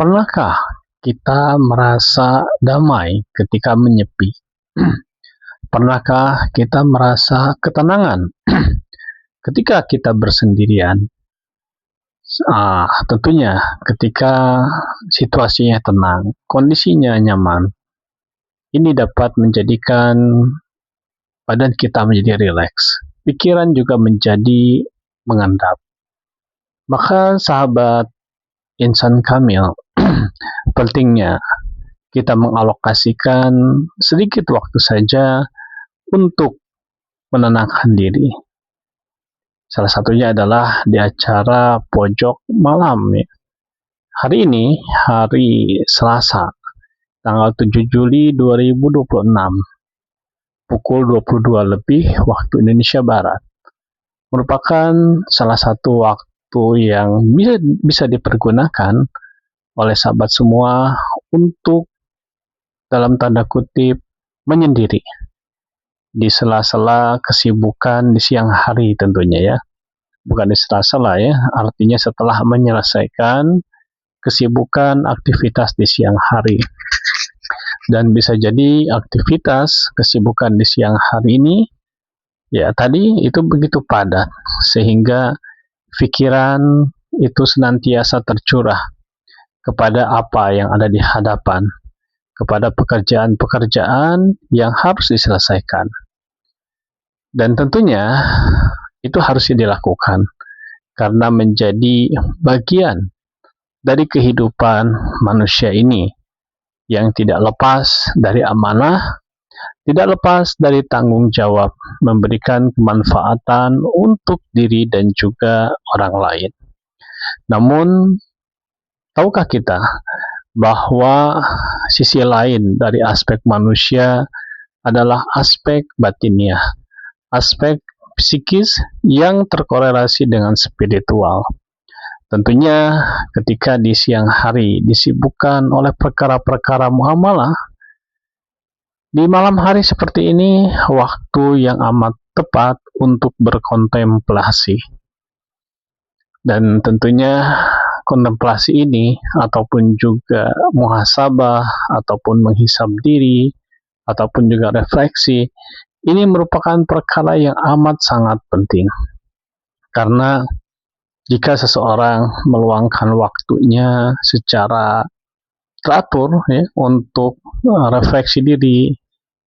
Pernahkah kita merasa damai ketika menyepi? Pernahkah kita merasa ketenangan ketika kita bersendirian? Tentunya ketika situasinya tenang, kondisinya nyaman, ini dapat menjadikan badan kita menjadi rileks, pikiran juga menjadi mengendap. Maka sahabat insan kamil, pentingnya kita mengalokasikan sedikit waktu saja untuk menenangkan diri. Salah satunya adalah di acara pojok malam ya. Hari ini, hari Selasa, tanggal 7 Juli 2026, pukul 22 lebih waktu Indonesia Barat, merupakan salah satu waktu yang bisa dipergunakan oleh sahabat semua untuk dalam tanda kutip menyendiri di sela-sela kesibukan di siang hari tentunya ya. Bukan di sela-sela ya, artinya setelah menyelesaikan kesibukan aktivitas di siang hari. Dan bisa jadi aktivitas kesibukan di siang hari ini ya tadi itu begitu padat sehingga pikiran itu senantiasa tercurah kepada apa yang ada di hadapan, kepada pekerjaan-pekerjaan yang harus diselesaikan. Dan tentunya itu harus dilakukan karena menjadi bagian dari kehidupan manusia ini yang tidak lepas dari amanah, tidak lepas dari tanggung jawab memberikan kemanfaatan untuk diri dan juga orang lain. Namun, tahukah kita bahwa sisi lain dari aspek manusia adalah aspek batiniah, aspek psikis yang terkorelasi dengan spiritual. Tentunya ketika di siang hari disibukkan oleh perkara-perkara muamalah, di malam hari seperti ini waktu yang amat tepat untuk berkontemplasi. Dan tentunya kontemplasi ini ataupun juga muhasabah ataupun menghisab diri ataupun juga refleksi, ini merupakan perkara yang amat sangat penting. Karena jika seseorang meluangkan waktunya secara teratur ya, untuk refleksi diri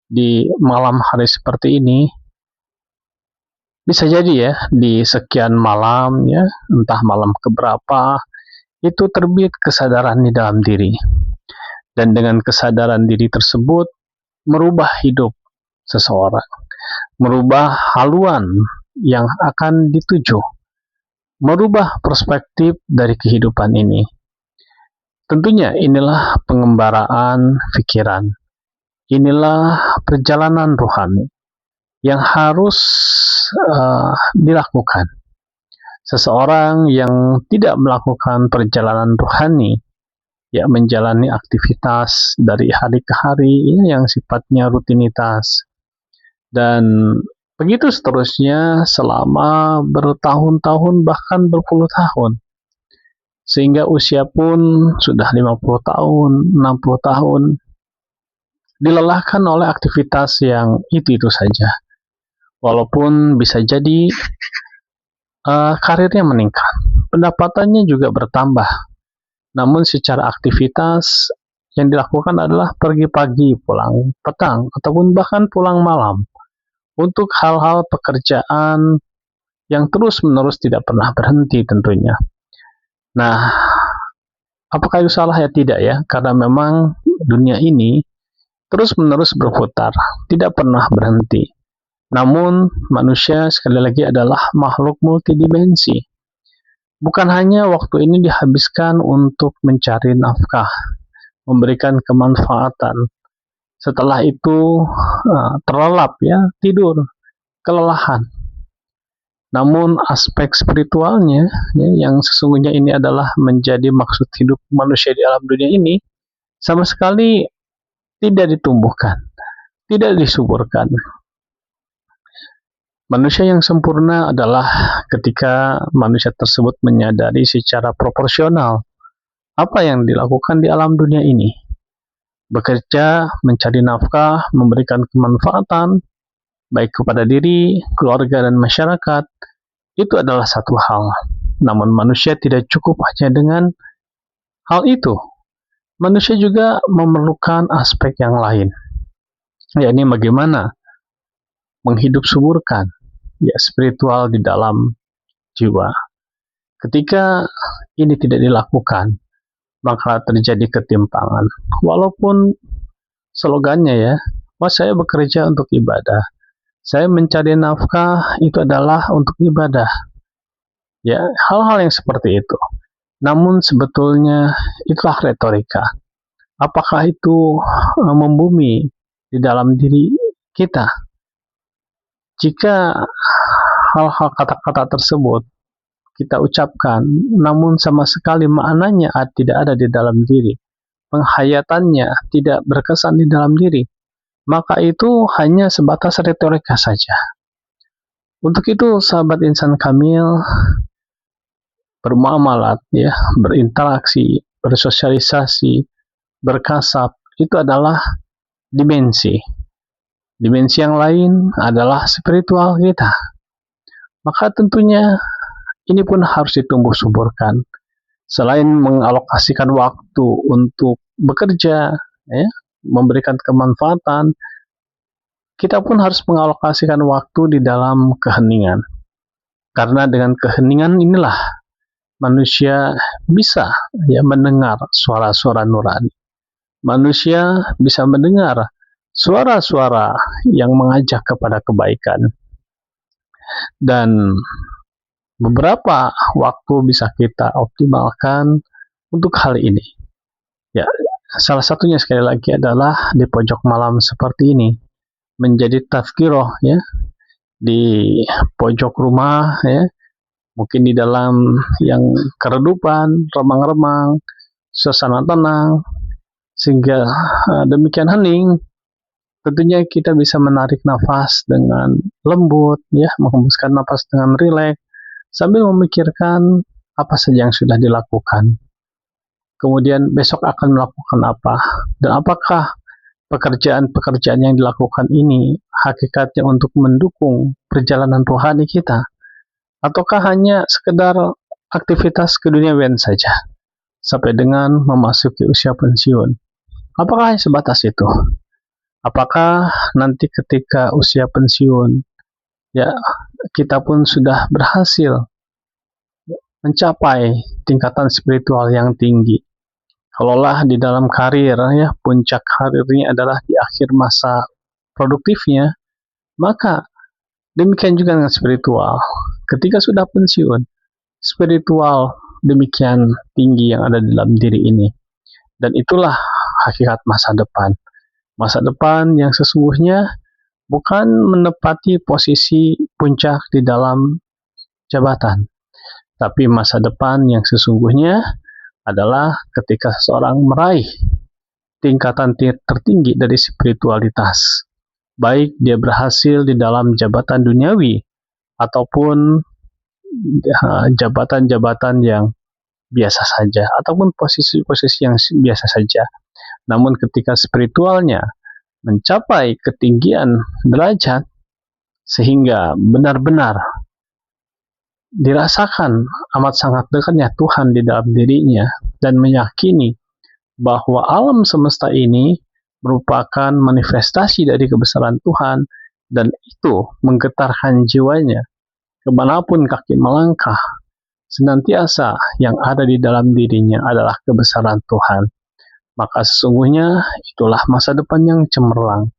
di malam hari seperti ini, bisa jadi ya di sekian malam ya, entah malam keberapa, itu terbit kesadaran di dalam diri. Dan dengan kesadaran diri tersebut merubah hidup seseorang, merubah haluan yang akan dituju, merubah perspektif dari kehidupan ini. Tentunya inilah pengembaraan pikiran, inilah perjalanan rohani yang harus dilakukan. Seseorang yang tidak melakukan perjalanan rohani, ya menjalani aktivitas dari hari ke hari ya, yang sifatnya rutinitas, dan begitu seterusnya selama bertahun-tahun bahkan berpuluh tahun, sehingga usia pun sudah 50 tahun, 60 tahun, dilelahkan oleh aktivitas yang itu saja. Walaupun bisa jadi karirnya meningkat, pendapatannya juga bertambah, namun secara aktivitas yang dilakukan adalah pergi pagi, pulang petang, ataupun bahkan pulang malam untuk hal-hal pekerjaan yang terus-menerus tidak pernah berhenti tentunya. Nah, apakah itu salah? Ya tidak ya, karena memang dunia ini terus-menerus berputar, tidak pernah berhenti. Namun manusia sekali lagi adalah makhluk multidimensi. Bukan hanya waktu ini dihabiskan untuk mencari nafkah, memberikan kemanfaatan. Setelah itu terlelap ya, tidur, kelelahan. Namun aspek spiritualnya ya, yang sesungguhnya ini adalah menjadi maksud hidup manusia di alam dunia ini, sama sekali tidak ditumbuhkan, tidak disuburkan. Manusia yang sempurna adalah ketika manusia tersebut menyadari secara proporsional Apa yang dilakukan di alam dunia ini? Bekerja, mencari nafkah, memberikan kemanfaatan, baik kepada diri, keluarga, dan masyarakat, itu adalah satu hal. Namun manusia tidak cukup hanya dengan hal itu. Manusia juga memerlukan aspek yang lain, yakni bagaimana menghidup suburkan spiritual di dalam jiwa. Ketika ini tidak dilakukan, maka terjadi ketimpangan. Walaupun slogannya saya bekerja untuk ibadah, saya mencari nafkah itu adalah untuk ibadah. Hal-hal yang seperti itu. Namun sebetulnya itulah retorika. Apakah itu membumi di dalam diri kita? Jika hal-hal kata-kata tersebut kita ucapkan, namun sama sekali maknanya tidak ada di dalam diri, penghayatannya tidak berkesan di dalam diri, maka itu hanya sebatas retorika saja. Untuk itu, sahabat insan kamil, bermuamalat, berinteraksi, bersosialisasi, berkasab, itu adalah dimensi. Dimensi yang lain adalah spiritual kita. Maka tentunya ini pun harus ditumbuh suburkan. Selain mengalokasikan waktu untuk bekerja, memberikan kemanfaatan, kita pun harus mengalokasikan waktu di dalam keheningan. Karena dengan keheningan inilah manusia bisa mendengar suara-suara nurani. Manusia bisa mendengar suara-suara yang mengajak kepada kebaikan. Dan beberapa waktu bisa kita optimalkan untuk hal ini. Salah satunya sekali lagi adalah di pojok malam seperti ini, menjadi tazkiroh di pojok rumah, mungkin di dalam yang keredupan, remang-remang, suasana tenang, sehingga demikian hening, tentunya kita bisa menarik nafas dengan lembut, menghembuskan nafas dengan rileks, sambil memikirkan apa saja yang sudah dilakukan. Kemudian besok akan melakukan apa, dan apakah pekerjaan-pekerjaan yang dilakukan ini hakikatnya untuk mendukung perjalanan rohani kita, ataukah hanya sekedar aktivitas keduniawian saja sampai dengan memasuki usia pensiun. Apakah hanya sebatas itu? Apakah nanti ketika usia pensiun kita pun sudah berhasil mencapai tingkatan spiritual yang tinggi? Kalaulah di dalam karir, puncak karirnya adalah di akhir masa produktifnya, maka demikian juga dengan spiritual. Ketika sudah pensiun, spiritual demikian tinggi yang ada di dalam diri ini. Dan itulah hakikat masa depan. Masa depan yang sesungguhnya bukan menepati posisi puncak di dalam jabatan, tapi masa depan yang sesungguhnya adalah ketika seseorang meraih tingkatan tertinggi dari spiritualitas, baik dia berhasil di dalam jabatan duniawi ataupun jabatan-jabatan yang biasa saja, ataupun posisi-posisi yang biasa saja. Namun ketika spiritualnya mencapai ketinggian derajat sehingga benar-benar dirasakan amat sangat dekatnya Tuhan di dalam dirinya, dan meyakini bahwa alam semesta ini merupakan manifestasi dari kebesaran Tuhan, dan itu menggetarkan jiwanya. Kemanapun kaki melangkah, senantiasa yang ada di dalam dirinya adalah kebesaran Tuhan. Maka sesungguhnya itulah masa depan yang cemerlang.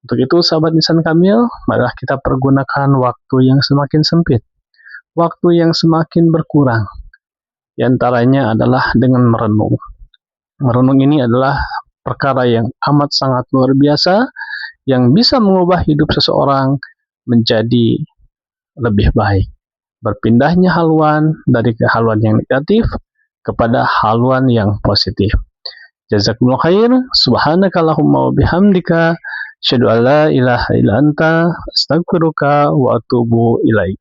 Untuk itu, sahabat insan kamil, marilah kita pergunakan waktu yang semakin sempit, waktu yang semakin berkurang. Di antaranya adalah dengan merenung. Merenung ini adalah perkara yang amat sangat luar biasa, yang bisa mengubah hidup seseorang menjadi lebih baik. Berpindahnya haluan dari haluan yang negatif kepada haluan yang positif. Jazakumullah khair. Subhanakallahumma wa bihamdika, asyhadu an la ilaha illa anta, astaghfiruka wa atubu ilaik.